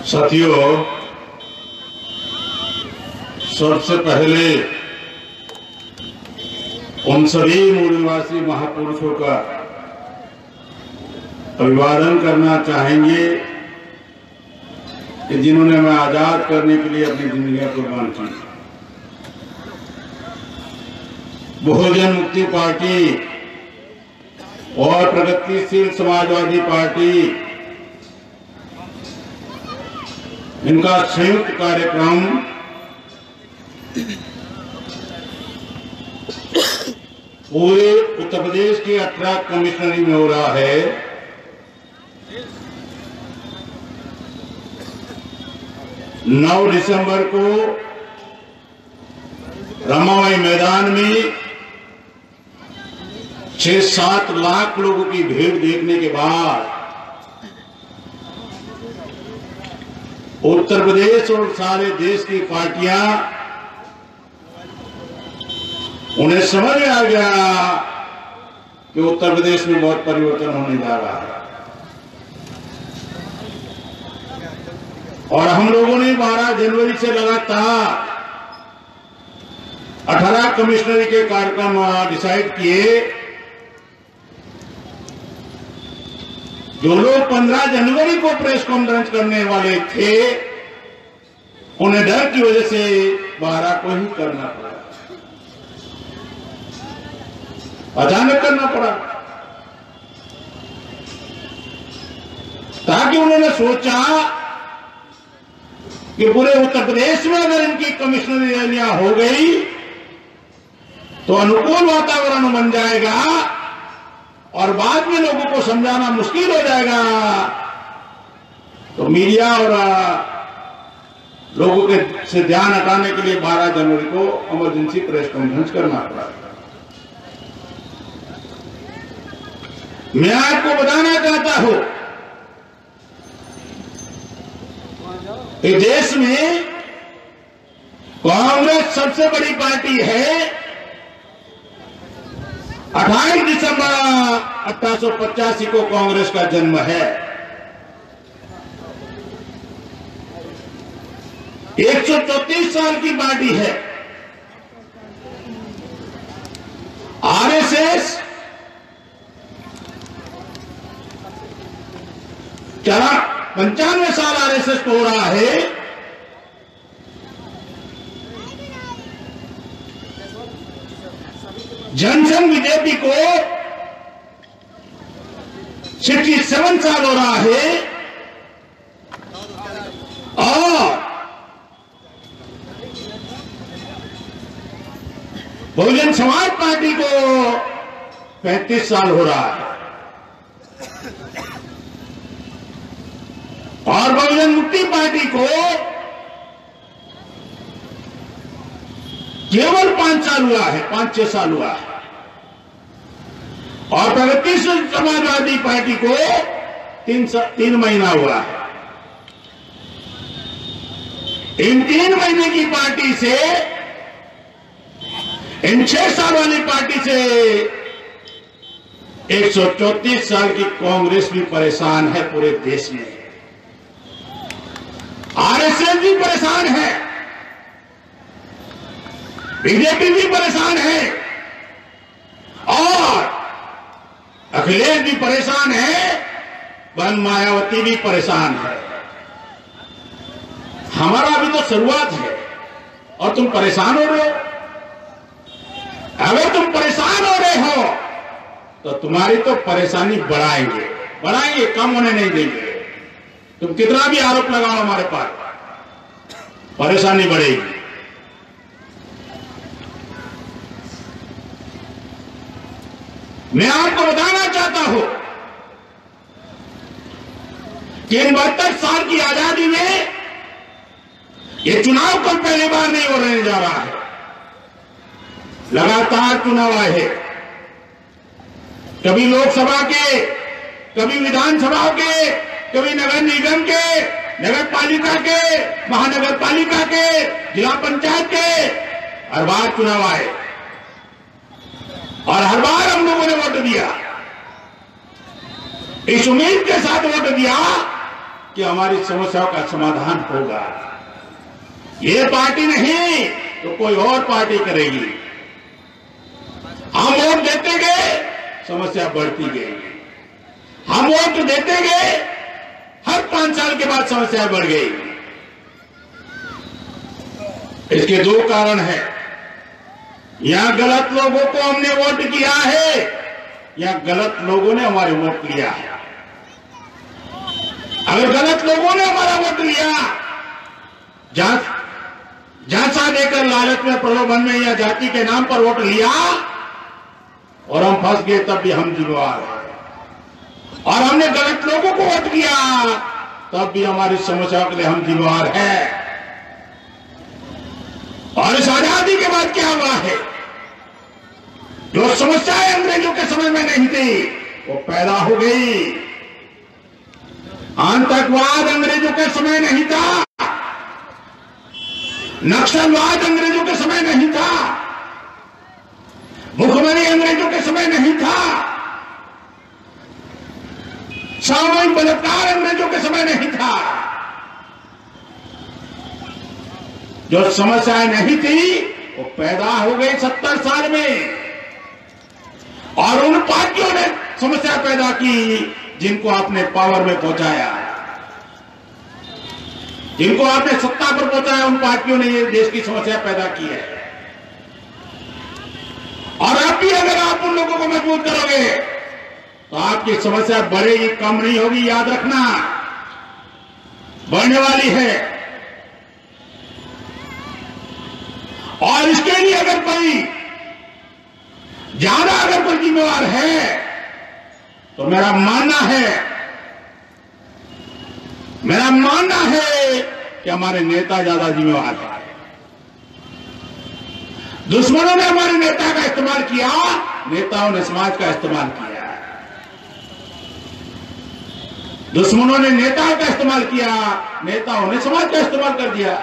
साथियों, सबसे पहले उन सभी मूल निवासी महापुरुषों का अभिवादन करना चाहेंगे कि जिन्होंने हमें आजाद करने के लिए अपनी जिंदगी कुर्बान की। बहुजन मुक्ति पार्टी और प्रगतिशील समाजवादी पार्टी, इनका संयुक्त कार्यक्रम पूरे उत्तर प्रदेश के 18 कमिश्नरी में हो रहा है। नौ दिसंबर को रमाबाई मैदान में 6-7 लाख लोगों की भीड़ देखने के बाद उत्तर प्रदेश और सारे देश की पार्टियां, उन्हें समझ में आ गया कि उत्तर प्रदेश में बहुत परिवर्तन होने जा रहा है। और हम लोगों ने 12 जनवरी से लगातार 18 कमिश्नरी के कार्यक्रम डिसाइड किए। जो लोग 15 जनवरी को प्रेस कॉन्फ्रेंस करने वाले थे, उन्हें डर की वजह से 12 को ही करना पड़ा, अचानक करना पड़ा, ताकि उन्होंने सोचा कि पूरे उत्तर प्रदेश में अगर इनकी कमिश्नरी रैलियां हो गई तो अनुकूल वातावरण बन जाएगा और बाद में लोगों को समझाना मुश्किल हो जाएगा। तो मीडिया और लोगों के से ध्यान हटाने के लिए 12 जनवरी को इमरजेंसी प्रेस कॉन्फ्रेंस करना पड़ा। मैं आपको बताना चाहता हूं कि देश में कांग्रेस सबसे बड़ी पार्टी है। 28 दिसंबर 1885 को कांग्रेस का जन्म है। 134 साल की पार्टी है। आरएसएस 95 साल आरएसएस को हो रहा है। जनसंघ बीजेपी को 67 साल हो रहा है और बहुजन समाज पार्टी को 35 साल हो रहा है और बहुजन मुक्ति पार्टी को केवल 5 साल हुआ है, 5-6 साल हुआ है और प्रगतिशील समाजवादी पार्टी को 3 महीना हुआ है। इन 3 महीने की पार्टी से, इन 6 साल वाली पार्टी से 134 साल की कांग्रेस भी परेशान है। पूरे देश में आरएसएस भी परेशान है, बीजेपी भी परेशान है और अखिलेश भी परेशान है, वन मायावती भी परेशान है। हमारा अभी तो शुरुआत है और तुम परेशान हो रहे हो। अगर तुम परेशान हो रहे हो तो तुम्हारी तो परेशानी बढ़ाएंगे, कम होने नहीं देंगे। तुम कितना भी आरोप लगाओ हमारे पास, परेशानी बढ़ेगी। मैं आपको बताना चाहता हूं कि इन 72 साल की आजादी में ये चुनाव कल पहली बार नहीं होने जा रहा है। लगातार चुनाव आए हैं, कभी लोकसभा के, कभी विधानसभा के, कभी नगर निगम के, नगर पालिका के, महानगर पालिका के, जिला पंचायत के, हर बार चुनाव आए और हर बार हम लोगों ने वोट दिया। इस उम्मीद के साथ वोट दिया कि हमारी समस्याओं का समाधान होगा। ये पार्टी नहीं तो कोई और पार्टी करेगी। हम वोट देते गए, समस्या बढ़ती गई। हम वोट देते गए, हर 5 साल के बाद समस्या बढ़ गई। इसके 2 कारण है। यहां गलत लोगों को हमने वोट किया है या गलत लोगों ने हमारे वोट लिया है। अगर गलत लोगों ने हमारा वोट लिया, झांसा देकर, लालच में, प्रलोभन में या जाति के नाम पर वोट लिया और हम फंस गए, तब भी हम जिम्मेवार हैं। और हमने गलत लोगों को वोट किया, तब भी हमारी समस्याओं के लिए हम जिम्मेवार हैं। और इस आजादी के बाद क्या हुआ है? जो समस्याएं अंग्रेजों के समय में नहीं थी, वो पैदा हो गई। आतंकवाद अंग्रेजों के समय नहीं था, नक्सलवाद अंग्रेजों के समय नहीं था, भुखमरी अंग्रेजों के समय नहीं था, सामूहिक बलात्कार अंग्रेजों के समय नहीं था। जो समस्याएं नहीं थी वो पैदा हो गई 70 साल में। और उन पार्टियों ने समस्या पैदा की जिनको आपने पावर में पहुंचाया, जिनको आपने सत्ता पर पहुंचाया, उन पार्टियों ने ये देश की समस्या पैदा की है। और अब भी अगर आप उन लोगों को मजबूत करोगे तो आपकी समस्या बढ़ेगी, कम नहीं होगी। याद रखना, बढ़ने वाली है। और इसके लिए अगर कोई ज्यादा अगर कोई जिम्मेवार है तो मेरा मानना है कि हमारे नेता ज्यादा जिम्मेवार है। दुश्मनों ने हमारे नेता का इस्तेमाल किया, नेताओं ने समाज का इस्तेमाल किया। दुश्मनों ने नेताओं का इस्तेमाल किया, नेताओं ने समाज का इस्तेमाल कर दिया।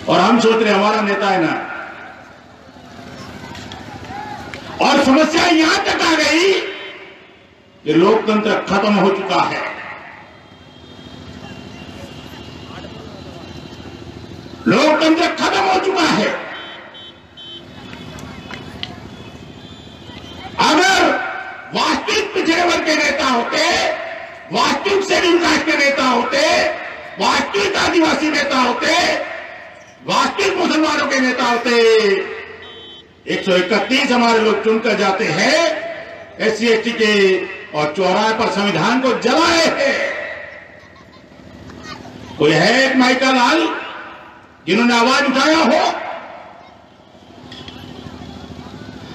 और हम सोच रहे हमारा नेता है ना। और समस्या यहां तक आ गई कि लोकतंत्र खत्म हो चुका है। लोकतंत्र खत्म हो चुका है। अगर वास्तविक पिछड़े वर्ग के नेता होते, वास्तविक शेड्यूल कास्ट के नेता होते, वास्तविक आदिवासी नेता होते, वास्तविक मुसलमानों के नेता होते, 131 हमारे लोग चुनकर जाते हैं SC ST के, और चौराहे पर संविधान को जलाए हैं। कोई है एक माइका लाल जिन्होंने आवाज उठाया हो?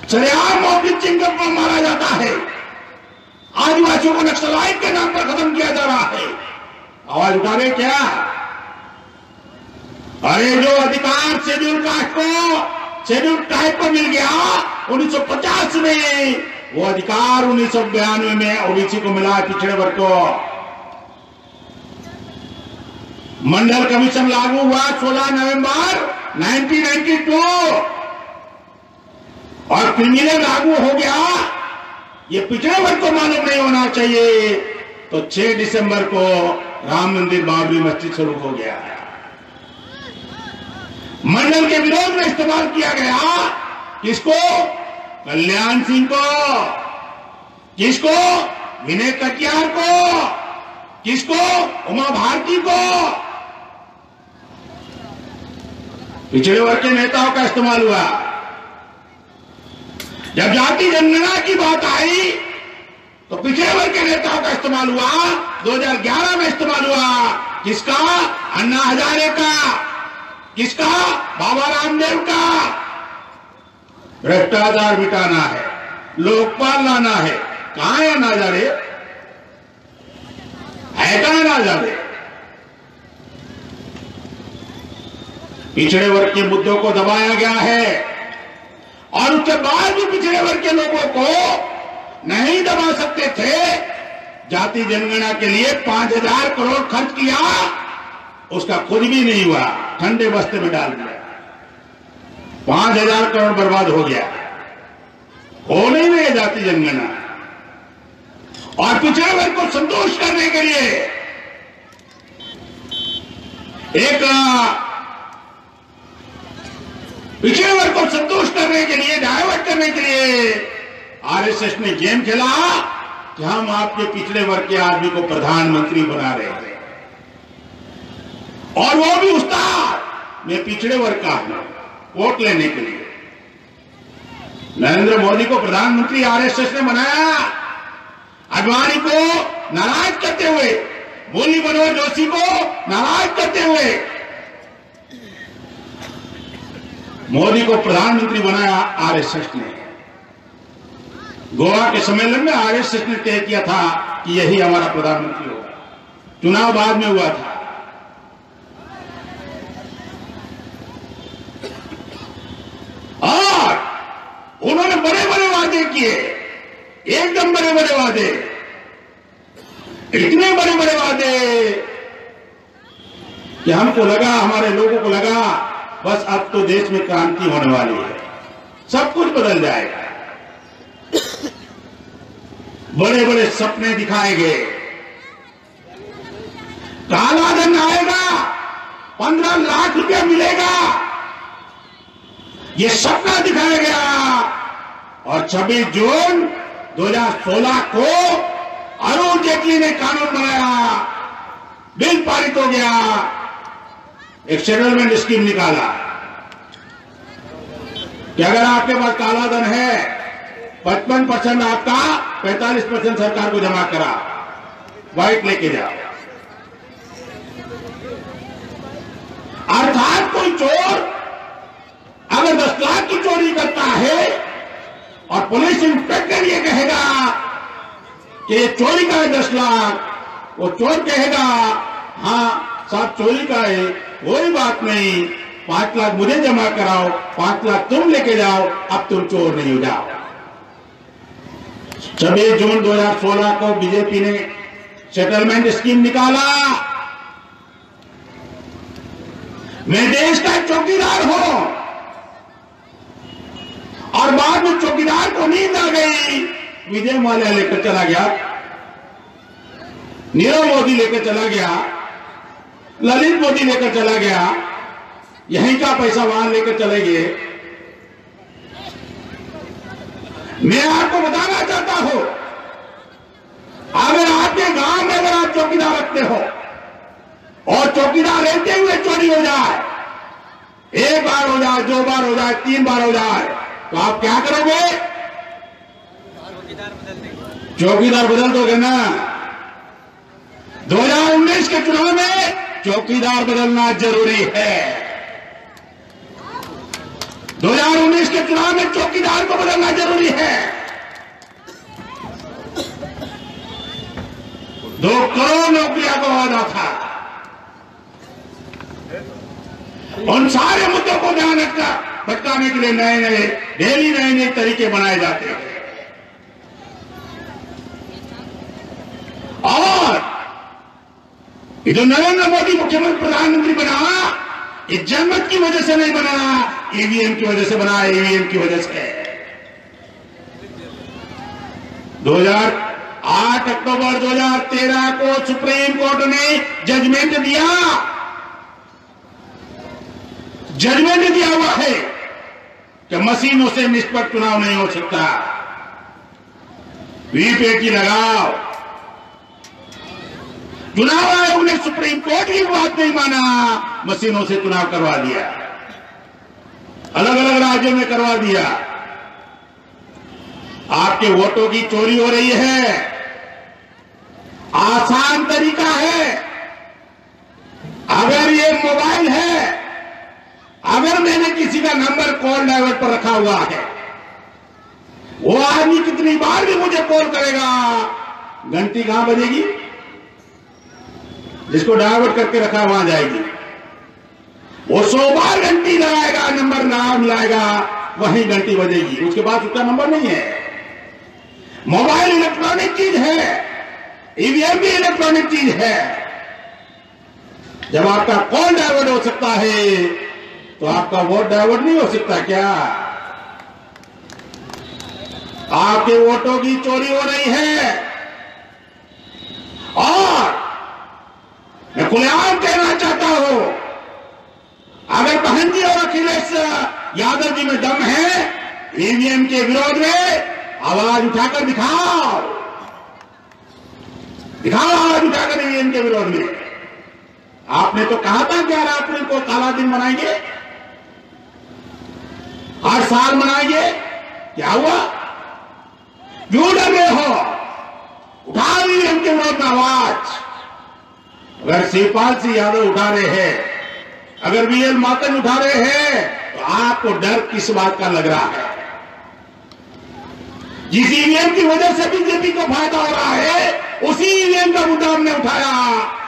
सरेआम मौखिक चिंगम पर मारा जाता है। आदिवासियों को नक्सलाइट के नाम पर खत्म किया जा रहा है। आवाज उठा रहे क्या? अरे जो अधिकार शेड्यूल कास्ट को, शेड्यूल ट्राइब को मिल गया 1950 में, वो अधिकार 1992 में ओबीसी को मिला, पिछड़े वर्ग को। मंडल कमीशन लागू हुआ 16 नवंबर 1992 और क्रिमिनल लागू हो गया। ये पिछड़े वर्ग को मालूम नहीं होना चाहिए। तो 6 दिसंबर को राम मंदिर बाबरी मस्जिद शुरू हो गया। मंडल के विरोध में इस्तेमाल किया गया। किसको? कल्याण सिंह को। किसको? विनय कटियार को। किसको? उमा भारती को। पिछड़े वर्ग के नेताओं का इस्तेमाल हुआ। जब जाति जनगणना की बात आई तो पिछड़े वर्ग के नेताओं का इस्तेमाल हुआ। 2011 में इस्तेमाल हुआ। किसका? अन्ना हजारे का। किसका? बाबा रामदेव का। भ्रष्टाचार मिटाना है, लोकपाल लाना है। कहां है अन्ना हजारे? है कहां अन्ना हजारे? पिछड़े वर्ग के मुद्दों को दबाया गया है और उसके बाद भी पिछड़े वर्ग के लोगों को नहीं दबा सकते थे। जाति जनगणना के लिए 5,000 करोड़ खर्च किया, उसका कुछ भी नहीं हुआ, ठंडे बस्ते में डाल दिया। 5,000 करोड़ बर्बाद हो गया। हो नहीं रही जाति जनगणना। और पिछड़े वर्ग को संतुष्ट करने के लिए एक पिछड़े वर्ग को संतुष्ट करने के लिए, डाइवर्ट करने के लिए आरएसएस ने गेम खेला कि हम आपके पिछड़े वर्ग के आदमी को प्रधानमंत्री बना रहे हैं, और वो भी उस्ताद मैं पिछड़े वर्ग का हूं, वोट लेने के लिए। नरेंद्र मोदी को प्रधानमंत्री आरएसएस ने बनाया, आडवाणी को नाराज करते हुए, मुरली मनोहर जोशी को नाराज करते हुए मोदी को प्रधानमंत्री बनाया आरएसएस ने। गोवा के सम्मेलन में आरएसएस ने तय किया था कि यही हमारा प्रधानमंत्री होगा। चुनाव बाद में हुआ था। और उन्होंने बड़े बड़े वादे किए, एकदम बड़े बड़े वादे, इतने बड़े बड़े वादे कि हमको लगा, हमारे लोगों को लगा बस अब तो देश में क्रांति होने वाली है, सब कुछ बदल जाएगा। बड़े बड़े सपने दिखाए गए, काला धन आएगा, 15 लाख रुपया मिलेगा, ये सपना दिखाया गया। और 26 जून 2016 को अरुण जेटली ने कानून बनाया, बिल पारित हो गया, एक सेटलमेंट स्कीम निकाला कि अगर आपके पास काला धन है 55% आपका, 45% सरकार को जमा करा, व्हाइट लेके जाओ। अर्थात कोई चोर अगर 10 लाख की चोरी करता है और पुलिस इंस्पेक्टर ये कहेगा कि ये चोरी का है 10 लाख, वो चोर कहेगा हाँ साहब चोरी का है, कोई बात नहीं, 5 लाख मुझे जमा कराओ, 5 लाख तुम लेके जाओ, अब तुम चोर नहीं हो जाओ। 26 जून 2016 को बीजेपी ने सेटलमेंट स्कीम निकाला। मैं देश का चौकीदार हूं, और बाद में चौकीदार को नींद आ गई, विजय माल्या लेकर चला गया, नीरव मोदी लेकर चला गया, ललित मोदी लेकर चला गया, यहीं का पैसा वहां लेकर चले गए। मैं आपको बताना चाहता हूं, अगर आपके गांव में अगर आप चौकीदार रखते हो और चौकीदार रहते हुए चोरी हो जाए, 1 बार हो जाए, 2 बार हो जाए, 3 बार हो जाए, तो आप क्या करोगे? चौकीदार बदल दोगे ना। 2019 के चुनाव में चौकीदार बदलना जरूरी है। 2019 के चुनाव में चौकीदार को बदलना जरूरी है। 2 करोड़ नौकरियों का वादा था। उन सारे मुद्दों को ध्यान रखकर भटकाने के लिए नए नए डेली नए तरीके बनाए जाते हैं। और ये जो नरेंद्र मोदी मुख्यमंत्री प्रधानमंत्री बना, ये जनमत की वजह से नहीं बना, ईवीएम की वजह से बना, ईवीएम की वजह से। 8 अक्टूबर 2013 को सुप्रीम कोर्ट ने जजमेंट दिया हुआ है कि मशीनों से निष्पक्ष चुनाव नहीं हो सकता। वीपीएटी लगाओ। चुनाव आयोग ने सुप्रीम कोर्ट की बात नहीं माना, मशीनों से चुनाव करवा दिया, अलग अलग राज्यों में करवा दिया। आपके वोटों की चोरी हो रही है। आसान तरीका है, अगर ये मोबाइल है, अगर मैंने किसी का नंबर कॉल डाइवर्ट पर रखा हुआ है, वो आदमी कितनी बार भी मुझे कॉल करेगा, घंटी कहां बजेगी? जिसको डाइवर्ट करके रखा वहां जाएगी। वो 100 बार घंटी लगाएगा, नंबर नाम लाएगा, वहीं घंटी बजेगी, उसके बाद उसका नंबर नहीं है। मोबाइल इलेक्ट्रॉनिक चीज है, ईवीएम भी इलेक्ट्रॉनिक चीज है। जब आपका कॉल डाइवर्ट हो सकता है तो आपका वोट डाइवर्ट नहीं हो सकता क्या? आपके वोटों की चोरी हो रही है। और मैं खुलेआम कहना चाहता हूं, अगर बहन जी और अखिलेश यादव जी में दम है, ईवीएम के विरोध में आवाज उठाकर दिखाओ, आवाज उठाकर ईवीएम के विरोध में। आपने तो कहा था 11 अप्रैल को काला दिन मनाएंगे, हर साल मनाएंगे, क्या हुआ? क्यों डर रहे हो? उठा ईवीएम के विरोध में आवाज। अगर शिवपाल सिंह यादव उठा रहे हैं, अगर वीएल मातंग उठा रहे हैं, तो आपको डर किस बात का लग रहा है? जिस ईवीएम की वजह से बीजेपी को फायदा हो रहा है, उसी ईवीएम का मुद्दा हमने उठाया,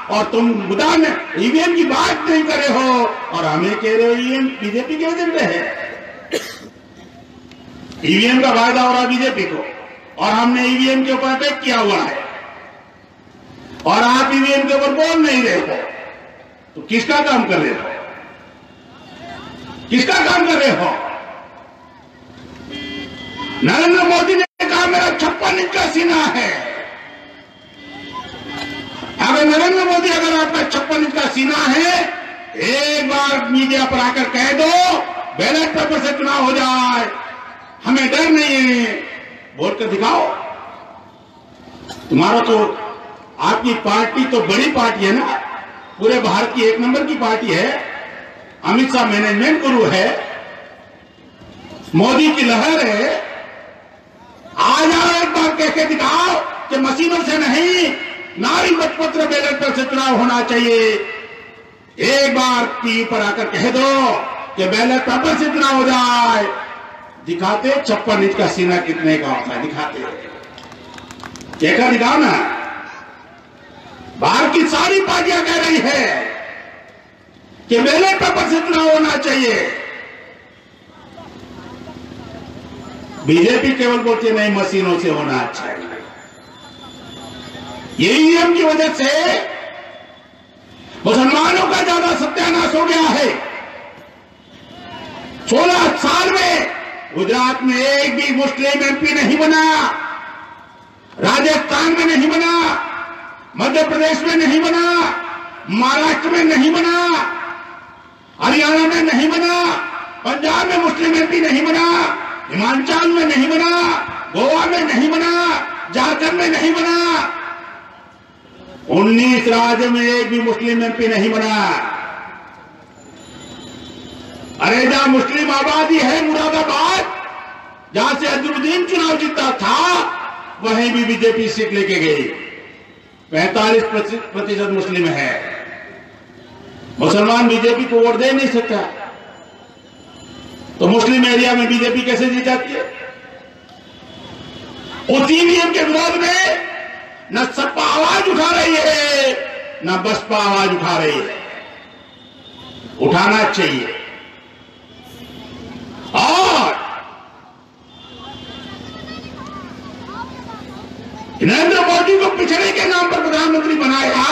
और तुम मुद्दा में ईवीएम की बात नहीं कर रहे हो और हमें कह रहे हो ईवीएम बीजेपी के एजेंडे है। ईवीएम का फायदा हो रहा बीजेपी को, और हमने ईवीएम के ऊपर अटैक किया हुआ है, और आप ईवीएम के ऊपर बोल नहीं रहे हो, तो किसका काम कर रहे हो? किसका काम कर रहे हो? नरेंद्र मोदी ने कहा मेरा 56 इंच का सीना है। अगर नरेंद्र मोदी, अगर आपका 56 इंच का सीना है, एक बार मीडिया पर आकर कह दो बैलेट पेपर से चुनाव हो जाए, हमें डर नहीं है, बोल कर दिखाओ। तुम्हारा तो, आपकी पार्टी तो बड़ी पार्टी है ना, पूरे भारत की 1 नंबर की पार्टी है, अमित शाह मैनेजमेंट गुरु है, मोदी की लहर है। आ जाओ, एक बार कह के दिखाओ कि मशीनों से नहीं, नारी मतपत्र बैलेट पर से चुनाव होना चाहिए। एक बार टीवी पर आकर कह दो कि बैलेट पेपर से चुनाव हो जाए, दिखाते 56 इंच का सीना कितने का होता है, दिखाते, कहकर दिखाओ ना। भारत की सारी पार्टियां कह रही है कि बैलेट पेपर से चुनाव होना चाहिए, बीजेपी केवल बोलती नहीं मशीनों से होना चाहिए। ये ईवीएम की वजह से मुसलमानों का ज्यादा सत्यानाश हो गया है। 16 साल में गुजरात में एक भी मुस्लिम एमपी नहीं बना, राजस्थान में नहीं बना, मध्य प्रदेश में नहीं बना, महाराष्ट्र में नहीं बना, हरियाणा में नहीं बना, पंजाब में मुस्लिम एमपी नहीं बना, हिमाचल में नहीं बना, गोवा में नहीं बना, झारखंड में नहीं बना, 19 राज्य में एक भी मुस्लिम एमपी नहीं बना। अरे जहां मुस्लिम आबादी है मुरादाबाद, जहां से अजरुद्दीन चुनाव जीता था, वहीं भी बीजेपी सीट लेके गई। 45% मुस्लिम है। मुसलमान बीजेपी को वोट दे नहीं सकता, तो मुस्लिम एरिया में बीजेपी कैसे जीत जाती है? उस ईवीएम के विरोध में न सपा आवाज उठा रही है, न बसपा आवाज उठा रही है। उठाना चाहिए। और नरेंद्र मोदी को पिछड़े के नाम पर प्रधानमंत्री बनाया,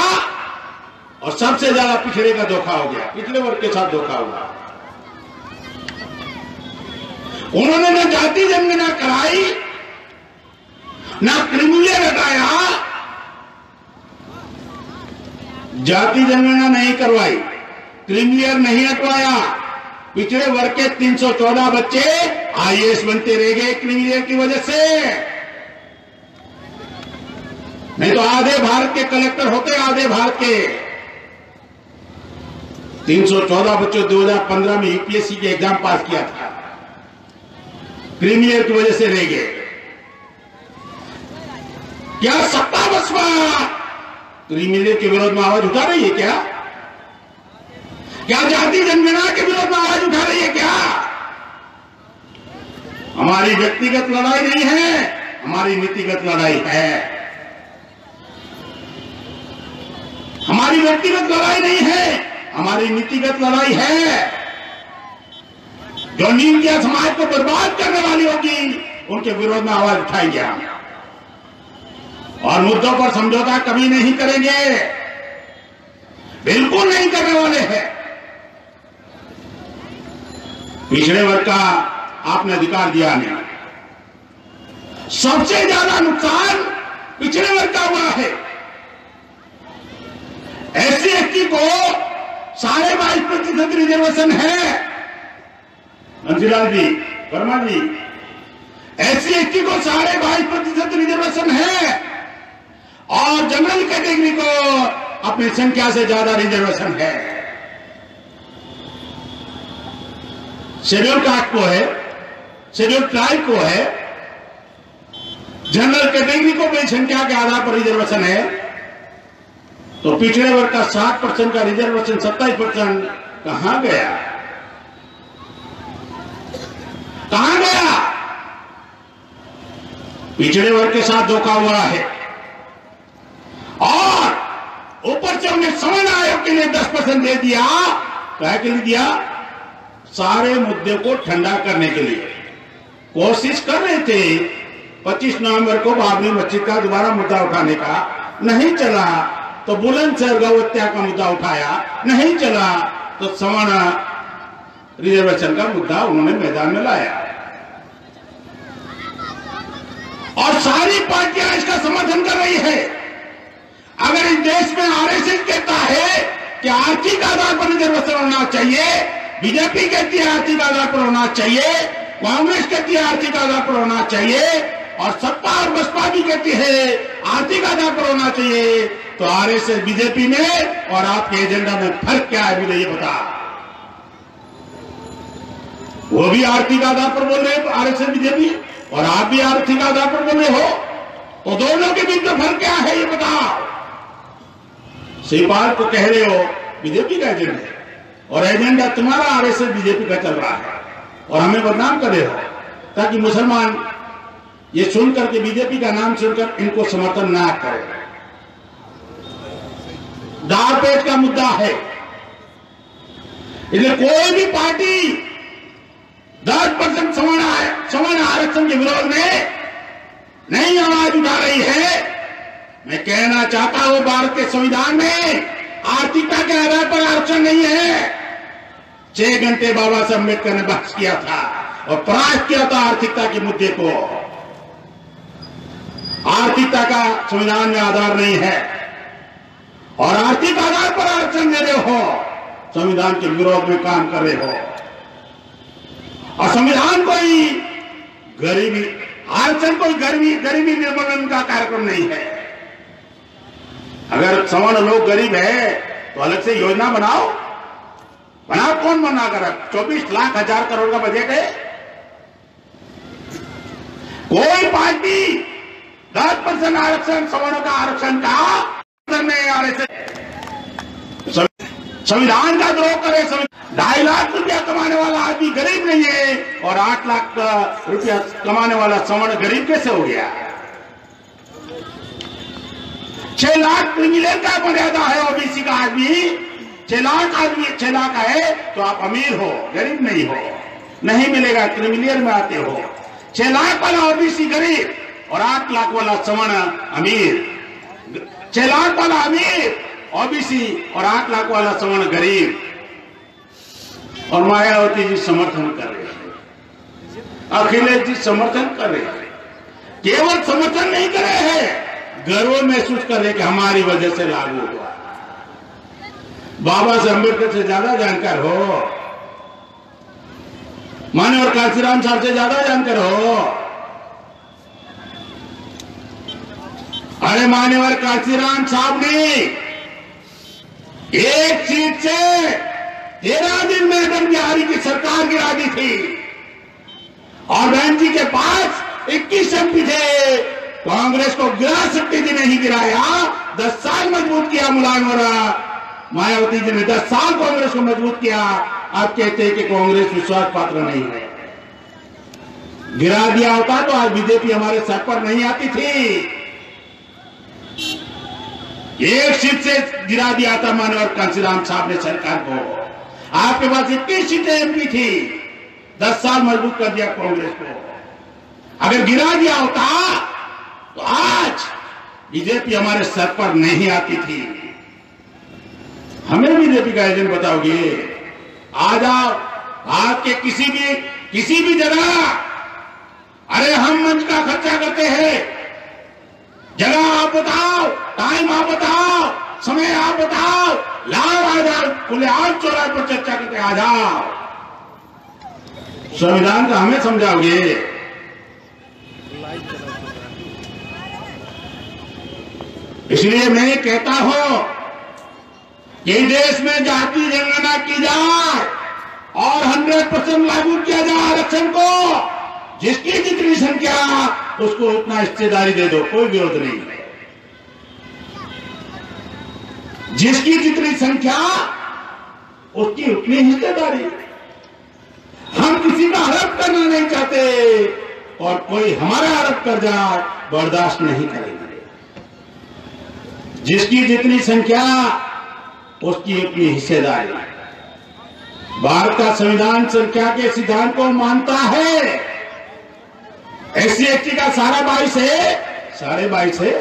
और सबसे ज्यादा पिछड़े का धोखा हो गया, पिछड़े वर्ग के साथ धोखा हुआ। उन्होंने न जाति जनगणना कराई, न क्रिमिनल हटाया, जाति जनगणना नहीं करवाई, क्रिमिनल नहीं हटवाया। पिछड़े वर्ग के 314 बच्चे आईएएस बनते रह गए क्रिमिनल की वजह से, नहीं तो आधे भारत के कलेक्टर होते, आधे भारत के। 314 बच्चों 2015 में यूपीएससी के एग्जाम पास किया था, क्रिमिनल की वजह से रह गए। क्या सत्ता बसपा क्रिमिनल के विरोध में आवाज उठा रही है? क्या जाति जनगणना के विरोध में आवाज उठा रही है? क्या हमारी व्यक्तिगत लड़ाई नहीं है, हमारी नीतिगत लड़ाई है। हमारी व्यक्तिगत लड़ाई नहीं है, हमारी नीतिगत लड़ाई है। जो नीतियां समाज को बर्बाद करने वाली होगी, उनके विरोध में आवाज उठाएंगे हम, और मुद्दों पर समझौता कभी नहीं करेंगे, बिल्कुल नहीं करने वाले हैं। पिछड़े वर्ग का आपने अधिकार दिया नहीं। सबसे ज्यादा नुकसान पिछड़े वर्ग का हुआ है। SC को 22.5% रिजर्वेशन है। अंशीलाल जी, वर्मा जी, SC/ST को 22.5% रिजर्वेशन है और जनरल कैटेगरी को अपनी संख्या से ज्यादा रिजर्वेशन है। शेड्यूल कास्ट को है, शेड्यूल ट्राइब को है, जनरल कैटेगरी को भी संख्या के आधार पर रिजर्वेशन है। तो पिछड़े वर्ग का 60% का रिजर्वेशन 27% कहां गया, कहां गया? पिछड़े वर्ग के साथ धोखा हुआ है। और ऊपर से उन्हें सवर्ण आयोग के लिए 10% दे दिया। क्या के लिए दिया? सारे मुद्दे को ठंडा करने के लिए कोशिश कर रहे थे 25 नवंबर को बाबरी मस्जिद का दोबारा मुद्दा उठाने का, नहीं चला तो बुलंदशहर गौ हत्या का मुद्दा उठाया, नहीं चला तो सवर्ण रिजर्वेशन का मुद्दा उन्होंने मैदान में लाया। और सारी पार्टियां इसका समर्थन कर रही है। अगर इस देश में RSS कहता है कि आर्थिक आधार पर रिजर्वेशन होना चाहिए, बीजेपी कहती है आर्थिक आधार पर होना चाहिए, कांग्रेस कहती है आर्थिक आधार पर होना चाहिए और सपा और बसपा भी कहती है आर्थिक आधार पर होना चाहिए, तो RSS बीजेपी में और आपके एजेंडा में फर्क क्या है मुझे ये बता। वो भी आर्थिक आधार पर बोल रहे हैं RSS बीजेपी, और आप भी आर्थिक आधार पर बोल रहे हो, तो दोनों के बीच में फर्क क्या है ये बताओ। शिवपाल को कह रहे हो बीजेपी का एजेंडा है और एजेंडा तुम्हारा RSS बीजेपी का चल रहा है और हमें बदनाम कर रहे हो, ताकि मुसलमान ये सुनकर के बीजेपी का नाम सुनकर इनको समर्थन ना करें। दारपेट का मुद्दा है, इसलिए कोई भी पार्टी 10% सवर्ण आरक्षण के विरोध में नहीं आवाज उठा रही है। मैं कहना चाहता हूं भारत के संविधान में आर्थिकता के आधार पर आरक्षण नहीं है। 6 घंटे बाबा साहब अम्बेडकर ने बहस किया था और प्रयास किया था आर्थिकता के मुद्दे को। आर्थिकता का संविधान में आधार नहीं है और आर्थिक आधार पर आरक्षण दे रहे हो, संविधान के विरोध में काम कर रहे हो। और संविधान कोई गरीबी आरक्षण कोई गरीबी निर्मूलन का कार्यक्रम नहीं है। अगर सवर्ण लोग गरीब है तो अलग से योजना बनाओ। कौन मना कर? 24 लाख हजार करोड़ का बजट है। कोई पार्टी 10% आरक्षण सवर्ण का आरक्षण का नहीं आ रहे थे। संविधान का द्रोह करे। 2.5 लाख रुपया कमाने वाला आदमी गरीब नहीं है और 8 लाख रुपया कमाने वाला सवर्ण गरीब कैसे हो गया? 6 लाख क्रिमिनल का मर्यादा है ओबीसी का आदमी। 6 लाख है तो आप अमीर हो, गरीब नहीं हो। नहीं मिलेगा, क्रिमिनल में आते हो। 6 लाख वाला ओबीसी गरीब और 8 लाख वाला सवर्ण अमीर। 6 लाख वाला अमीर ओबीसी और 8 लाख वाला सवर्ण गरीब। और मायावती जी समर्थन कर रहे हैं, अखिलेश जी समर्थन कर रहे हैं। केवल समर्थन नहीं कर रहे हैं, गर्व महसूस कर रहे कि हमारी वजह से लागू हुआ। बाबा साहब अम्बेडकर से ज्यादा जानकार हो, मान्यवर कांशीराम साहब से ज्यादा जानकार हो। अरे मान्यवर कांशीराम साहब ने एक सीट से 13 दिन में अटल बिहारी की सरकार गिरा दी थी और बहन जी के पास 21 MP थे। कांग्रेस को गिरा सकती थी, नहीं गिराया। 10 साल मजबूत किया मुलायम वाला मायावती जी ने 10 साल कांग्रेस को मजबूत किया। आप कहते हैं कि कांग्रेस विश्वास पात्र नहीं है। गिरा दिया होता तो आज बीजेपी हमारे सर पर नहीं आती थी। एक सीट से गिरा दिया था मानवर कांशीराम साहब ने सरकार को। आपके पास 21 सीटें MP थी, 10 साल मजबूत कर दिया कांग्रेस को। अगर गिरा दिया होता तो आज बीजेपी हमारे सर पर नहीं आती थी। हमें बीजेपी का एजेंट बताओगे? आ जाओ, आपके किसी भी जगह। अरे हम मंच का खर्चा करते हैं, जगह आप बताओ, टाइम आप बताओ, समय आप बताओ, ला खुलेआम चौराहे पर चर्चा करके आ जाओ। संविधान का हमें समझाओगे? इसलिए मैं कहता हूं कि देश में जाति जनगणना की जाए और 100% लागू किया जाए आरक्षण को। जिसकी जितनी संख्या उसको उतना हिस्सेदारी दे दो, कोई विरोध नहीं है। जिसकी जितनी संख्या उसकी उतनी हिस्सेदारी। हम किसी का हड़प करना नहीं चाहते और कोई हमारा हड़प कर जाए बर्दाश्त नहीं करेंगे। जिसकी जितनी संख्या उसकी उतनी हिस्सेदारी। भारत का संविधान संख्या के सिद्धांत को मानता है। SC ST का साढ़े 22 है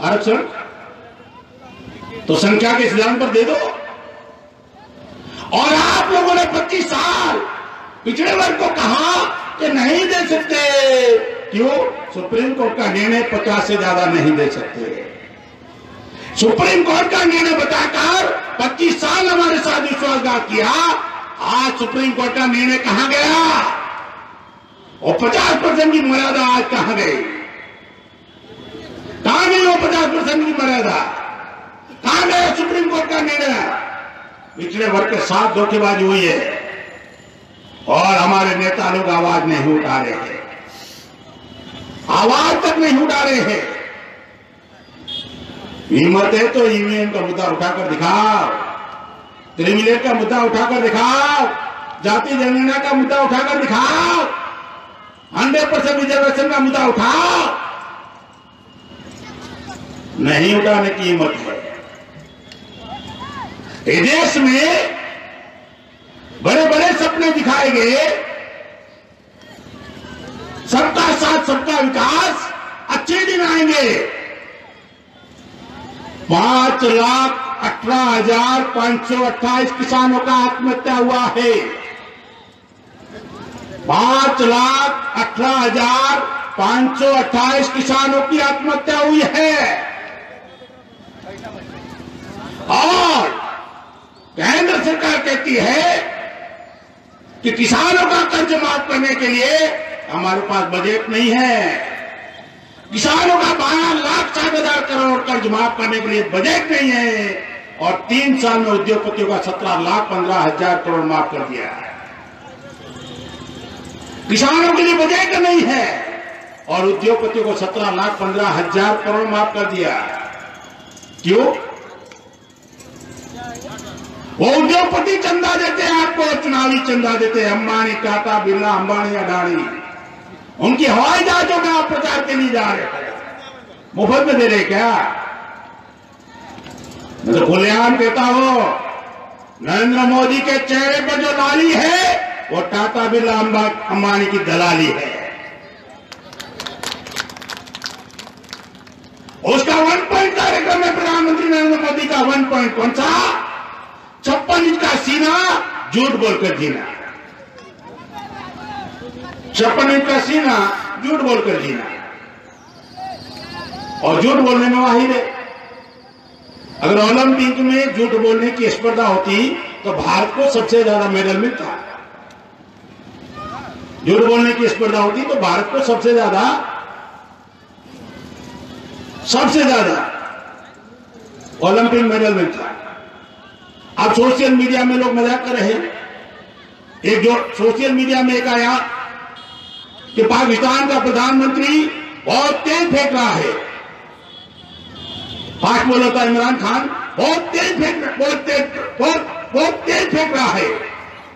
आरक्षण, तो संख्या के सिद्धांत पर दे दो। और आप लोगों ने 25 साल पिछड़े वर्ग को कहा कि नहीं दे सकते। क्यों? सुप्रीम कोर्ट का निर्णय 50 से ज्यादा नहीं दे सकते। सुप्रीम कोर्ट का निर्णय बताकर 25 साल हमारे साथ विश्वासघात किया। आज सुप्रीम कोर्ट का निर्णय कहां गया? और 50% की मर्यादा आज कहां गई? कहां गई वो 50% की मर्यादा? कहां गया सुप्रीम कोर्ट का निर्णय? पिछले वर्ग के साथ धोखेबाजी हुई है और हमारे नेता लोग आवाज नहीं उठा रहे हैं, आवाज तक नहीं उठा रहे हैं। हिम्मत है तो ईवीएम का मुद्दा उठाकर दिखाओ, क्रिमिलेट का मुद्दा उठाकर दिखाओ, जाति जनगणना का मुद्दा उठाकर दिखाओ, 100% रिजर्वेशन का मुद्दा उठाओ। नहीं उठाने की हिम्मत है। देश में बड़े बड़े सपने दिखाए गए, सबका साथ सबका विकास, अच्छे दिन आएंगे। 5,18,528 किसानों का आत्महत्या हुआ है। 5,18,528 किसानों की आत्महत्या हुई है। और केंद्र सरकार कहती है कि किसानों का कर्ज माफ करने के लिए हमारे पास बजट नहीं है। किसानों का 12,60,000 करोड़ कर्ज माफ करने के लिए बजट नहीं है। और 3 साल में उद्योगपतियों का 17,15,000 करोड़ माफ कर दिया है। किसानों के लिए बजट नहीं है और उद्योगपतियों को 17,15,000 करोड़ माफ कर दिया। क्यों? वो उद्योगपति चंदा देते हैं आपको, चुनावी चंदा देते हैं। अंबानी, टाटा, बिरला, अंबानी, अडानी, उनकी हवाई जहाजों में आप प्रचार के लिए जा रहे हैं, मुफ्त में दे रहे क्या? मैं तो खुलेआम कहता हूं, नरेंद्र मोदी के चेहरे पर जो लाली है वो टाटा, बिरला, अंबानी की दलाली है। उसका 1 पॉइंट कार्यक्रम में प्रधानमंत्री नरेंद्र मोदी का 1 पॉइंट कौन सा? 56 इंच का सीना, झूठ बोलकर जीना। 56 इंच का सीना, झूठ बोलकर जीना। और झूठ बोलने में माहिर है। अगर ओलंपिक में झूठ बोलने की स्पर्धा होती तो भारत को सबसे ज्यादा मेडल मिलता। झूठ बोलने की स्पर्धा होती तो भारत को सबसे ज्यादा ओलंपिक मेडल मिलता। अब सोशल मीडिया में लोग मजाक कर रहे हैं। एक जो सोशल मीडिया में एक आया कि पाकिस्तान का प्रधानमंत्री बहुत तेज फेंक रहा है। फास्ट बॉलर था इमरान खान, बहुत तेज फेंक रहा है।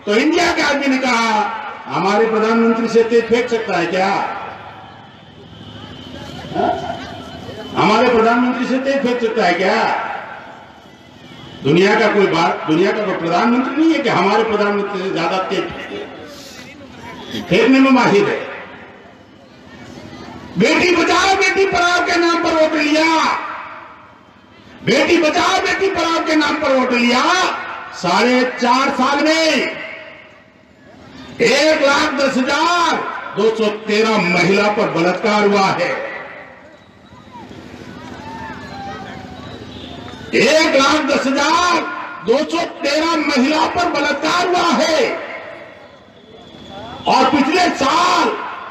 तो इंडिया के आदमी ने कहा हमारे प्रधानमंत्री से तेज फेंक सकता है क्या? हमारे प्रधानमंत्री से तेज फेंक सकता है क्या? दुनिया का कोई प्रधानमंत्री नहीं है कि हमारे प्रधानमंत्री से ज्यादा तेज फेंकने में माहिर है। बेटी बचाओ बेटी पढ़ाओ के नाम पर वोट लिया। बेटी बचाओ बेटी पढ़ाओ के नाम पर वोट लिया। 4.5 साल में 1,10,213 महिला पर बलात्कार हुआ है। 1,10,213 213 महिला पर बलात्कार हुआ है और पिछले साल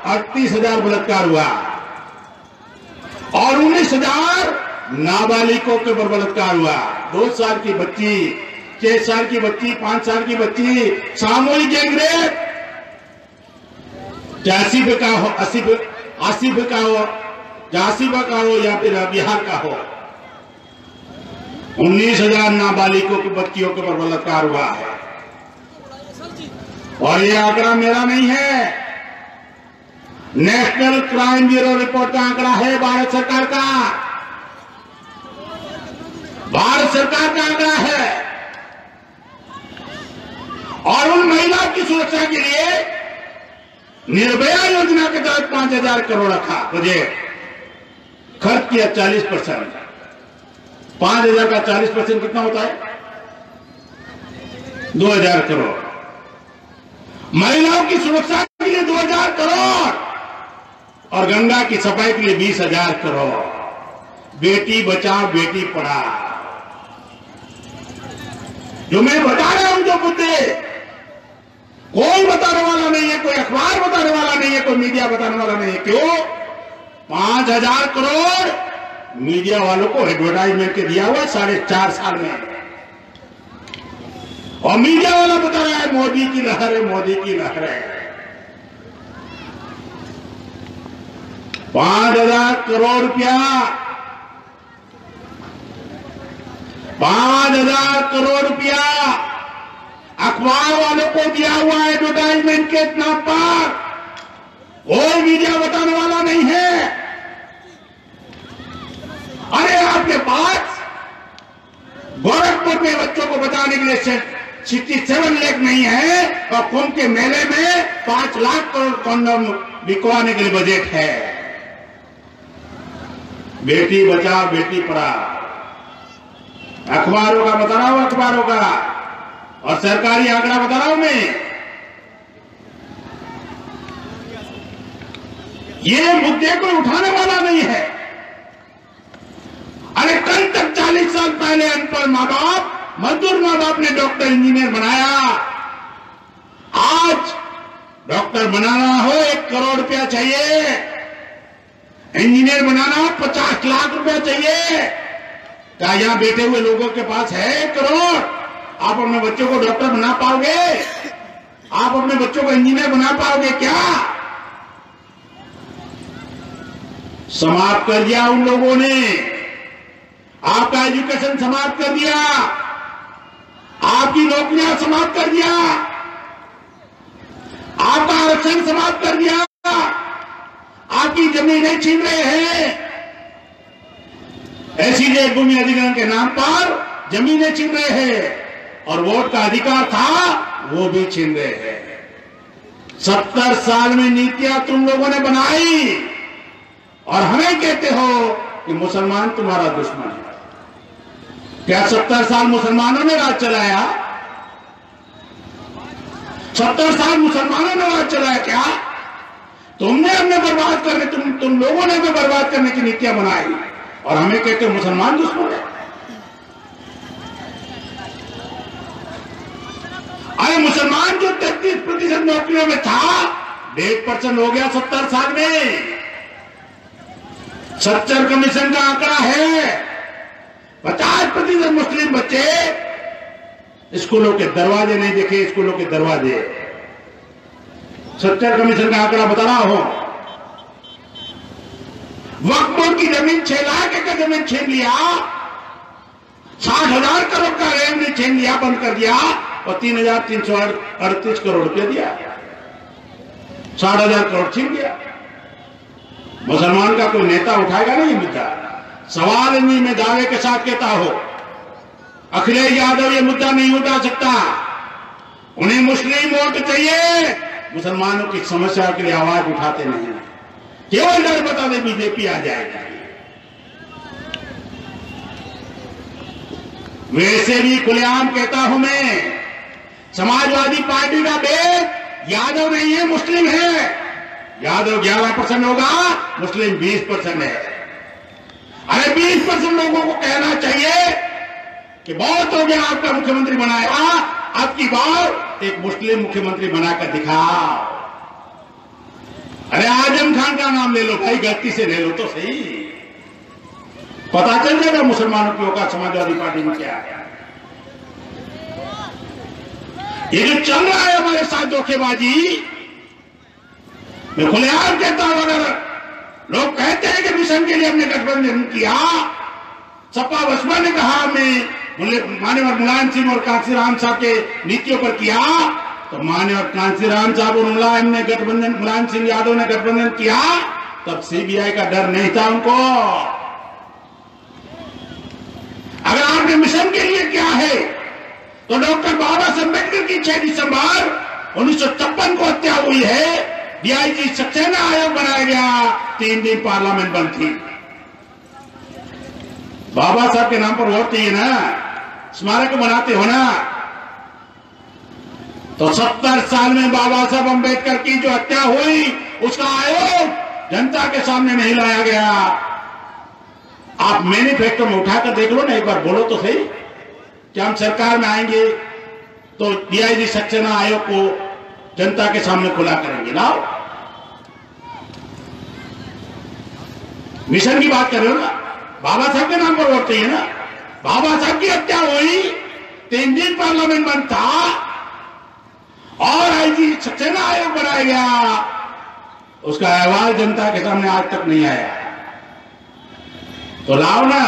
38,000 बलात्कार हुआ और 19,000 नाबालिगों के ऊपर बलात्कार हुआ। 2 साल की बच्ची, 6 साल की बच्ची, 5 साल की बच्ची, सामूहिक गैंग रेप, 80 का हो, 80 का हो, 80 का हो या फिर बिहार का हो, 19,000 नाबालिगों की बच्चियों के ऊपर बलात्कार हुआ है। और ये आंकड़ा मेरा नहीं है, नेशनल क्राइम ब्यूरो रिपोर्ट का आंकड़ा है, भारत सरकार का आंकड़ा है। और उन महिलाओं की सुरक्षा के लिए निर्भया योजना के तहत 5,000 करोड़ रखा बजट, खर्च किया 40%। 5,000 का 40% कितना होता है? 2,000 करोड़। महिलाओं की सुरक्षा के लिए 2,000 करोड़ और गंगा की सफाई के लिए 20,000 करोड़। बेटी बचाओ बेटी पढ़ाओ, जो मैं बता रहा हूं, जो मुद्दे कोई बताने वाला नहीं है, कोई अखबार बताने वाला नहीं है, कोई मीडिया बताने वाला नहीं है। क्यों? 5,000 करोड़ मीडिया वालों को एडवर्टाइजमेंट के दिया हुआ 4.5 साल में, और मीडिया वाला बता रहा है मोदी की लहर है, मोदी की लहर है। 5,000 करोड़ रुपया, 5,000 करोड़ रुपया अखबार वालों को दिया हुआ एडवर्टाइजमेंट के नाम पर, कोई मीडिया बताने वाला नहीं है। अरे आपके पास गोरखपुर में बच्चों को बचाने के लिए 67 लाख नहीं है और कुंभ के मेले में 5 लाख करोड़ कॉन्डोम बिकवाने के लिए बजट है। बेटी बचाओ बेटी पढ़ाओ, अखबारों का बता रहा हूं, अखबारों का, और सरकारी आंकड़ा बता रहा हूं मैं। ये मुद्दे को उठाने वाला नहीं है। अरे कल तक 40 साल पहले अनपढ़ मां बाप, मजदूर मां बाप ने डॉक्टर इंजीनियर बनाया। आज डॉक्टर बनाना हो 1 करोड़ रुपया चाहिए, इंजीनियर बनाना हो 50 लाख रुपया चाहिए। क्या यहां बैठे हुए लोगों के पास है 1 करोड़? आप अपने बच्चों को डॉक्टर बना पाओगे? आप अपने बच्चों को इंजीनियर बना पाओगे क्या? समाप्त कर दिया उन लोगों ने, आपका एजुकेशन समाप्त कर दिया, आपकी नौकरियां समाप्त कर दिया, आपका आरक्षण समाप्त कर दिया, आपकी जमीनें छीन रहे हैं। ऐसी भूमि अधिग्रहण के नाम पर जमीनें छीन रहे हैं और वोट का अधिकार था वो भी छीन रहे हैं। 70 साल में नीतियां तुम लोगों ने बनाई और हमें कहते हो कि मुसलमान तुम्हारा दुश्मन है। क्या 70 साल मुसलमानों ने राज चलाया? 70 साल मुसलमानों ने राज चलाया क्या? तुमने हमें बर्बाद करने, तुम लोगों ने हमें बर्बाद करने की नीतियां बनाई और हमें कहते हो मुसलमान दुश्मन है। अरे मुसलमान जो 33% नौकरियों में था 1.5% हो गया 70 साल में। सच्चर कमीशन का आंकड़ा है 50% मुस्लिम बच्चे स्कूलों के दरवाजे नहीं देखे, स्कूलों के दरवाजे। सच्चर कमीशन का आंकड़ा बता रहा हूं। वक्फ बोर्ड की जमीन 6 लाख एकड़ जमीन छीन लिया, 60,000 करोड़ का रेवन्यू छीन लिया, बंद कर दिया और 3,338 करोड़ रुपया दिया। 60,000 करोड़ छीन दिया। मुसलमान का कोई नेता उठाएगा नहीं मुद्दा। सवाल नहीं, मैं दावे के साथ कहता हूं, अखिलेश यादव ये मुद्दा नहीं उठा सकता। उन्हें मुस्लिम वोट चाहिए, मुसलमानों की समस्या के लिए आवाज उठाते नहीं। केवल डर बता दे बीजेपी आ जाएगी। वैसे भी खुलेआम कहता हूं मैं, समाजवादी पार्टी का बेस यादव नहीं है, मुस्लिम है। यादव 11% होगा, मुस्लिम 20% है। अरे 20% लोगों को कहना चाहिए कि बहुत हो गया आपका मुख्यमंत्री बनाया, अब की बार एक मुस्लिम मुख्यमंत्री बनाकर दिखाओ। अरे आजम खान का नाम ले लो भाई, गलती से ले लो तो सही, पता चल जाएगा मुसलमानों की औकात समाजवादी पार्टी में क्या है। ये जो चल रहा है हमारे साथ धोखेबाजी, मैं खुलेआम कहता हूं, अगर लोग कहते हैं कि मिशन के लिए हमने गठबंधन किया, सपा बसपा ने कहा हमने माननीय मुलायम सिंह और कांसीराम साहब के नीतियों पर किया, तो माननीय कांसीराम साहब और मुलायम सिंह यादव ने गठबंधन किया, तब सीबीआई का डर नहीं था उनको। अगर आपने मिशन के लिए क्या है, तो डॉक्टर बाबा साहब अम्बेडकर की 6 दिसंबर 1956 को हत्या हुई है, डीआईजी सक्सेना आयोग बनाया गया, 3 दिन पार्लियामेंट बंद थी। बाबा साहब के नाम पर वोट चाहिए ना, स्मारक बनाते हो ना, तो 70 साल में बाबा साहब अम्बेडकर की जो हत्या हुई, उसका आयोग जनता के सामने नहीं लाया गया। आप मैनिफेस्टो में उठाकर देख लो ना, एक बार बोलो तो सही कि हम सरकार में आएंगे तो डीआईजी सक्सेना आयोग को जनता के सामने खुला करेंगे। लाओ, मिशन की बात कर रहे हो ना, बाबा साहब के नाम पर वोट चाहिए ना। बाबा साहब की हत्या हुई, 3 दिन पार्लियामेंट बंद था और आईजी सक्सेना आयोग बनाया गया, उसका अहवाल जनता के सामने आज तक नहीं आया। तो लाओ ना,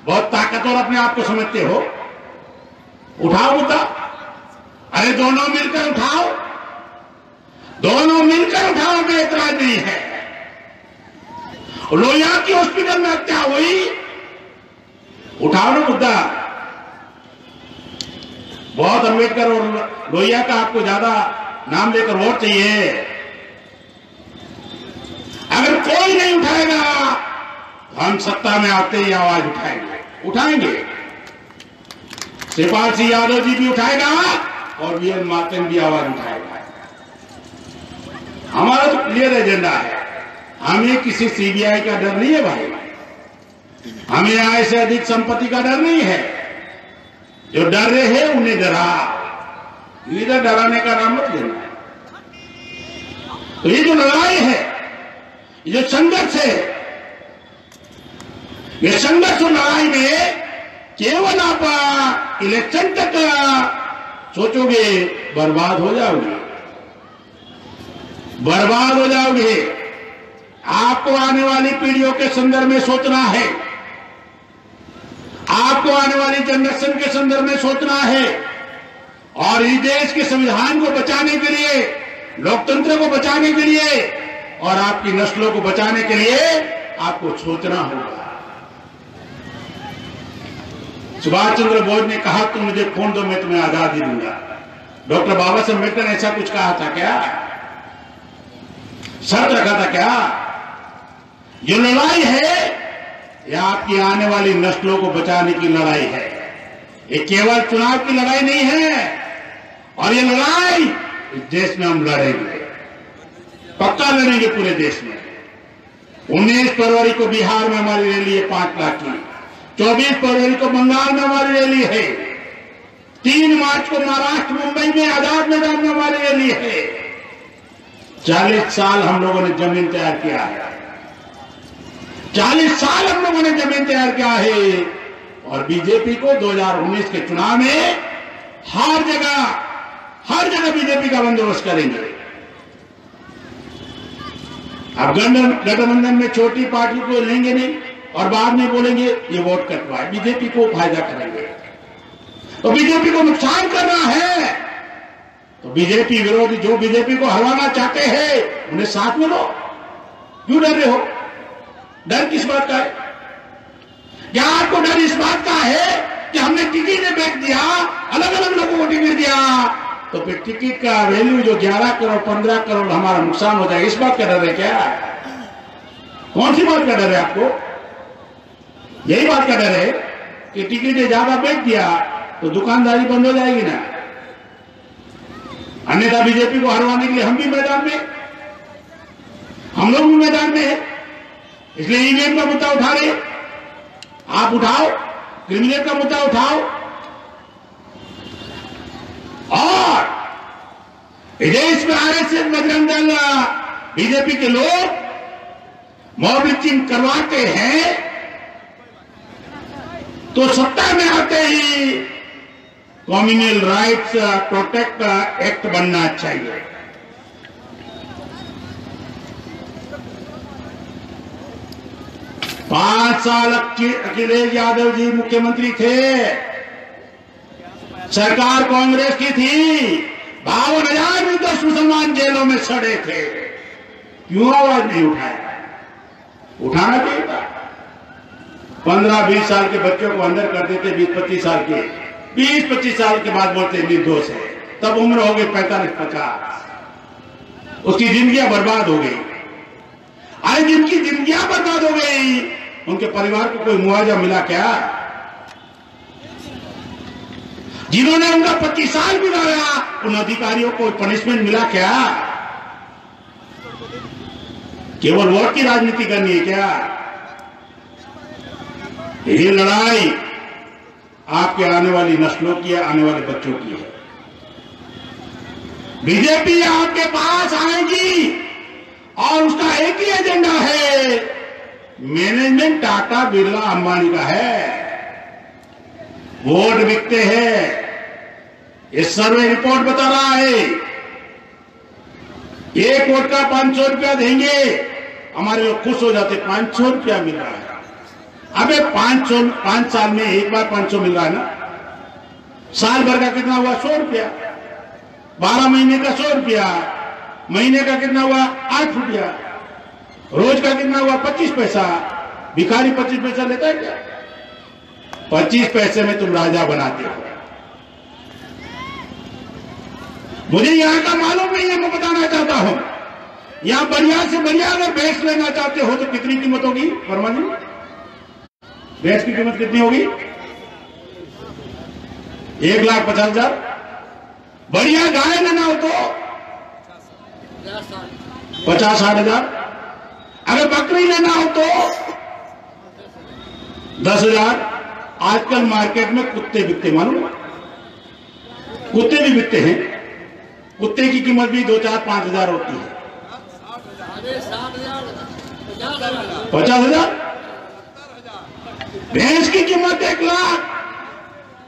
बहुत ताकतवर अपने आप को समझते हो, उठाओ मुद्दा। अरे दोनों मिलकर उठाओ, दोनों मिलकर उठाओ, में एतराज नहीं है। लोहिया की हॉस्पिटल में हत्या हुई, उठाओ ना मुद्दा। बहुत अम्बेडकर और लोहिया का आपको ज्यादा नाम लेकर वोट चाहिए। अगर कोई नहीं उठाएगा, हम सत्ता में आते ही आवाज उठाएंगे। शिवपाल सिंह यादव जी भी उठाएगा और वीएन मार्तन भी आवाज उठाएगा। हमारा तो क्लियर एजेंडा है, हमें किसी सीबीआई का डर नहीं है भाई, हमें आय से अधिक संपत्ति का डर नहीं है। जो डर रहे हैं उन्हें डरा, इधर डराने का नाम मत लेना। तो ये जो लड़ाई है, ये जो संघर्ष है, ये संघर्ष और लड़ाई में केवल आप इलेक्शन तक सोचोगे, बर्बाद हो जाओगे, बर्बाद हो जाओगे। आपको आने वाली पीढ़ियों के संदर्भ में सोचना है, आपको आने वाली जनरेशन के संदर्भ में सोचना है, और इस देश के संविधान को बचाने के लिए, लोकतंत्र को बचाने के लिए और आपकी नस्लों को बचाने के लिए आपको सोचना होगा। सुभाष चंद्र बोस ने कहा, तुम मुझे खून दो, मैं तुम्हें आजादी दूंगा। डॉक्टर बाबा साहब अम्बेडकर ने ऐसा कुछ कहा था क्या? शर्त रखा था क्या? जो लड़ाई है, यह आपकी आने वाली नस्लों को बचाने की लड़ाई है। ये केवल चुनाव की लड़ाई नहीं है, और ये लड़ाई इस देश में हम लड़ेंगे, पक्का लड़ेंगे पूरे देश में। 19 फरवरी को बिहार में हमारी रैली है 5 लाख की, 24 फरवरी को बंगाल में हमारी रैली है, 3 मार्च को महाराष्ट्र मुंबई में आजाद मैदान में हमारी रैली है। 40 साल हम लोगों ने जमीन तैयार किया है, 40 साल हम लोगों ने जमीन तैयार किया है, और बीजेपी को 2019 के चुनाव में हर जगह बीजेपी का बंदोबस्त करेंगे। अब गठबंधन में छोटी पार्टी को लेंगे नहीं और बाद में बोलेंगे ये वोट कटवाए, बीजेपी को फायदा करेंगे। तो बीजेपी को नुकसान करना है, तो बीजेपी विरोधी जो बीजेपी को हराना चाहते हैं उन्हें साथ में लो। क्यों डर रहे हो? डर किस बात का है? क्या आपको डर इस बात का है कि हमने टिकट बेच दिया, अलग अलग लोगों को टिकट दिया, तो फिर टिकट का वैल्यू जो 11 करोड़ 15 करोड़ हमारा नुकसान हो जाएगा, इस बात का डर है क्या? कौन सी बात का डर है आपको? यही बात का डर है कि टिकट ज्यादा बेच दिया तो दुकानदारी बंद हो जाएगी ना। अन्यथा बीजेपी को हरवाने के लिए हम भी मैदान में, हम लोग भी मैदान में है, इसलिए ईवीएम का मुद्दा उठा रहे। आप उठाओ, क्रिमिनल का मुद्दा उठाओ। और विदेश में आरएसएस, बजरंग दल, बीजेपी के लोग मॉब लिंचिंग करवाते हैं तो सत्ता में आते ही कम्युनल राइट्स प्रोटेक्ट एक्ट बनना चाहिए। पांच साल अखिलेश यादव जी मुख्यमंत्री थे, सरकार कांग्रेस की थी, 52,000 निर्दोष मुसलमान जेलों में सड़े थे। क्यों आवाज नहीं उठाया? उठाना चाहिए था। 15-20 साल के बच्चों को अंदर कर देते, 20-25 साल के, 20-25 साल के बाद बोलते निर्दोष है, तब उम्र हो गई 45-50, उसकी जिंदगियां बर्बाद हो गई। अरे जिनकी जिंदगियां बर्बाद हो गई उनके परिवार को कोई मुआवजा मिला क्या? जिन्होंने उनका 25 साल बिगाड़ा उन अधिकारियों को पनिशमेंट मिला क्या? केवल वोट की राजनीति करनी है क्या? ये लड़ाई आपके आने वाली नस्लों की है, आने वाले बच्चों की है। बीजेपी आपके पास आएगी और उसका एक ही एजेंडा है, मैनेजमेंट टाटा बिरला अंबानी का है। वोट बिकते हैं, ये सर्वे रिपोर्ट बता रहा है। एक वोट का 500 रुपया देंगे, हमारे लोग खुश हो जाते, 500 रुपया मिल रहा है। अबे 5 साल में एक बार 500 मिल रहा है ना, साल भर का कितना हुआ? 100 रुपया। 12 महीने का 100 रुपया, महीने का कितना हुआ? 8 रुपया। रोज का कितना हुआ? 25 पैसा। भिखारी 25 पैसा लेता है क्या? 25 पैसे में तुम राजा बनाते हो। मुझे यहां का मालूम नहीं है, मैं बताना चाहता हूं। यहां बढ़िया से बढ़िया अगर भैंस लेना चाहते हो तो कितनी कीमत होगी? वर्मा जी, भैंस की कीमत कितनी होगी? 1,50,000। बढ़िया गाय लेना हो तो 50-60,000। अगर बकरी लेना हो तो 10,000। आजकल मार्केट में कुत्ते बिकते, मालूम? कुत्ते भी बिकते हैं। कुत्ते की कीमत भी 2-4-5,000 होती है। 50,000। भैंस की कीमत 1 लाख,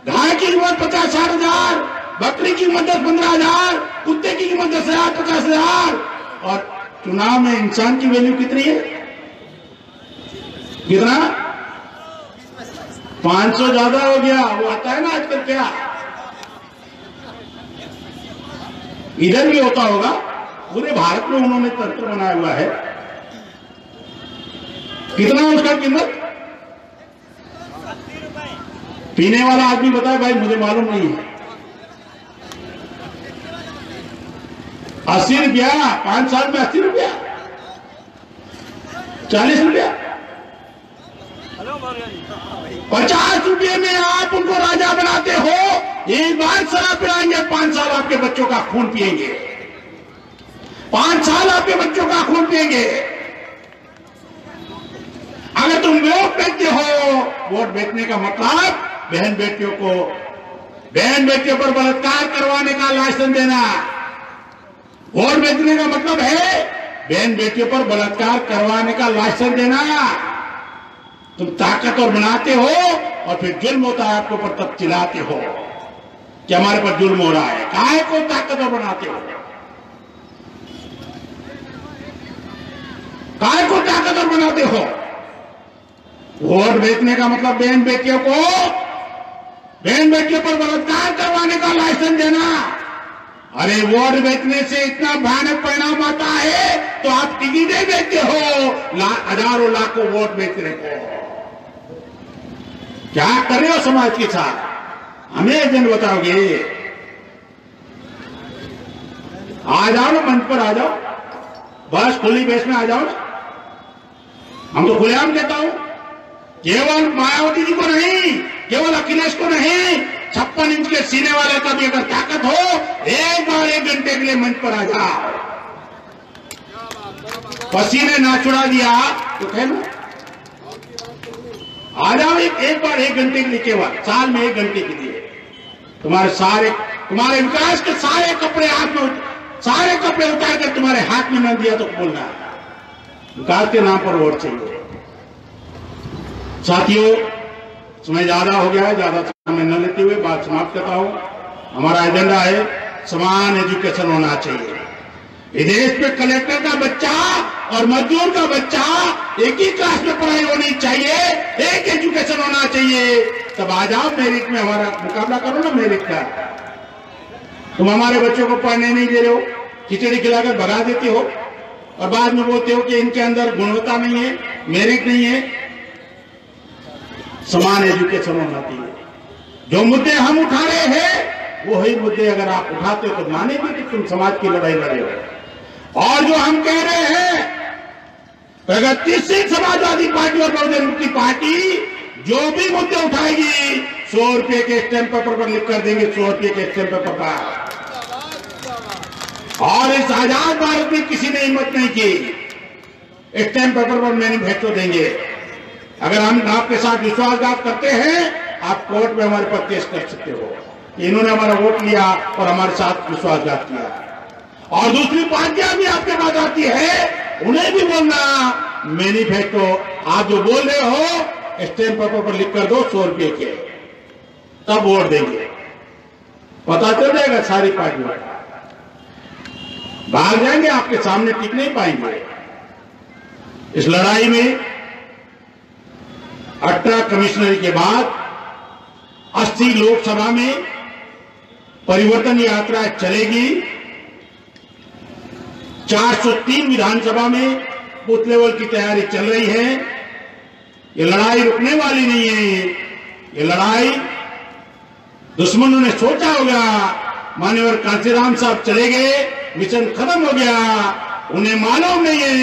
गाय की कीमत 50-60,000, बकरी की कीमत 10-15,000, कुत्ते की कीमत 10,000-50,000। और चुनाव में इंसान की वैल्यू कितनी है? कितना? 500 ज्यादा हो गया। वो आता है ना आजकल, क्या इधर भी होता होगा? पूरे भारत में उन्होंने तंत्र बनाया हुआ है। कितना है उसका कीमत? पीने वाला आदमी बताए भाई, मुझे मालूम नहीं है। 80 रुपया। 5 साल में 80 रुपया, 40 रुपया, 50 रुपये में आप उनको राजा बनाते हो। एक बार शराब पिलाएंगे, 5 साल आपके बच्चों का खून पिएंगे। 5 साल आपके बच्चों का खून पिएंगे। अगर तुम वोट बेचते हो, वोट बेचने का मतलब बहन बेटियों पर बलात्कार करवाने का लाइसेंस देना। वोट बेचने का मतलब है बहन बेटियों पर बलात्कार करवाने का लाइसेंस देना। तुम ताकतवर बनाते हो और फिर जुल्म होता है आपके ऊपर, तब चिल्लाते हो कि हमारे पर जुल्म हो रहा है। काहे को ताकतवर बनाते हो? काहे को ताकतवर बनाते हो? वोट बेचने का मतलब बहन बेटियों पर बलात्कार करवाने का लाइसेंस देना। अरे वोट बेचने से इतना भयानक परिणाम आता है तो आप टिकटें बेचते हो, हजारों लाखों वोट बेच रहे हो। क्या कर रहे हो समाज के साथ? हमें एक दिन बताओगे? आ जाओ ना, मंच पर आ जाओ, बस खुली बेस में आ जाओ ना। हम तो खुलेआम कहता हूं, केवल मायावती जी को नहीं, केवल अखिलेश को नहीं, 56 इंच के सीने वाले का भी अगर ताकत हो, एक बार 1 घंटे के लिए मंच पर आ जाओ। पसीने ना छुड़ा दिया तो कहना आ जाओ एक बार 1 घंटे के लिए, केवल साल में 1 घंटे के लिए। तुम्हारे विकास के सारे कपड़े उतार कर तुम्हारे हाथ में न दिया तो बोलना विकास के नाम पर वोट चाहिए। साथियों, समय ज्यादा हो गया है, ज्यादा समय न लेते हुए बात समाप्त करता हूं। हमारा एजेंडा है समान एजुकेशन होना चाहिए। इस देश में कलेक्टर का बच्चा और मजदूर का बच्चा एक ही क्लास में पढ़ाई होनी चाहिए, एक एजुकेशन होना चाहिए। तब आ जाओ मेरिट में हमारा मुकाबला करो ना मेरिट का। तुम हमारे बच्चों को पढ़ने नहीं दे रहे हो, खिचड़ी खिलाकर भगा देते हो और बाद में बोलते हो कि इनके अंदर गुणवत्ता नहीं है, मेरिट नहीं है। समान एजुकेशन होना चाहिए। जो मुद्दे हम उठा रहे हैं वही मुद्दे अगर आप उठाते हो तो मानेंगे कि तुम समाज की लड़ाई लड़े हो। और जो हम कह रहे हैं प्रगतिशील समाजवादी पार्टी और बहुजन मुक्ति पार्टी जो भी मुद्दे उठाएगी 100 रुपए के स्टैंप पेपर पर लिख कर देंगे, 100 रुपए के स्टैंप पेपर पर। और इस आजाद भारत में किसी ने हिम्मत नहीं की स्टैंप पेपर पर मैनिफेस्टो देंगे। अगर हम आपके साथ विश्वासघात करते हैं आप कोर्ट में हमारे पर केस कर सकते हो कि इन्होंने हमारा वोट लिया और हमारे साथ विश्वासघात किया। और दूसरी पार्टियां भी आपके पास आती है, उन्हें भी बोलना मैनिफेस्टो आप जो बोल रहे हो स्टैंप पेपर पर लिख कर दो 100 रुपए के, तब वोट देंगे। पता चल जाएगा सारी पार्टियों का। भाग जाएंगे, आपके सामने टिक नहीं पाएंगे। इस लड़ाई में 18 कमिश्नरी के बाद 80 लोकसभा में परिवर्तन यात्रा चलेगी। 403 विधानसभा में बूथ लेवल की तैयारी चल रही है। ये लड़ाई रुकने वाली नहीं है। ये लड़ाई दुश्मनों ने सोचा होगा मान्यवर कांशीराम साहब चले गए, मिशन खत्म हो गया। उन्हें मालूम नहीं है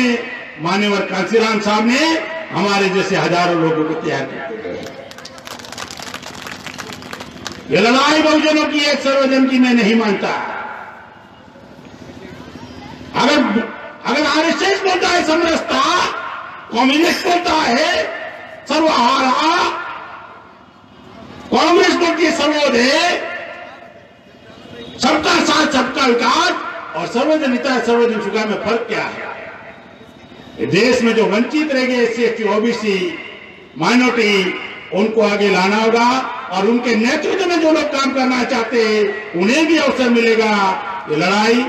मान्यवर कांशीराम साहब ने हमारे जैसे हजारों लोगों को तैयार करते हैं। ये लड़ाई बहुजनों की है, सर्वजन की मैं नहीं मानता। अगर आरएसएस बोलता है समरसता, कम्युनिस्ट बोलता है सर्वहारा, कांग्रेस बोलती है सर्वोदय, सबका साथ सबका विकास, और सर्वजनिता सर्वजन सुखा में फर्क क्या है? देश में जो वंचित रह गए SC ST OBC माइनॉरिटी, उनको आगे लाना होगा और उनके नेतृत्व में जो लोग काम करना चाहते हैं उन्हें भी अवसर मिलेगा। ये लड़ाई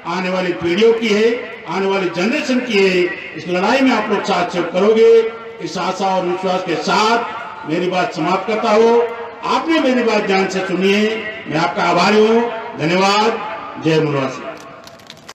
आने वाली पीढ़ियों की है, आने वाली जनरेशन की है। इस लड़ाई में आप लोग साथ सहयोग करोगे, इस आशा और विश्वास के साथ मेरी बात समाप्त करता हूं। आपने मेरी बात ध्यान से सुनी है, मैं आपका आभारी हूं। धन्यवाद। जय मुनवासी।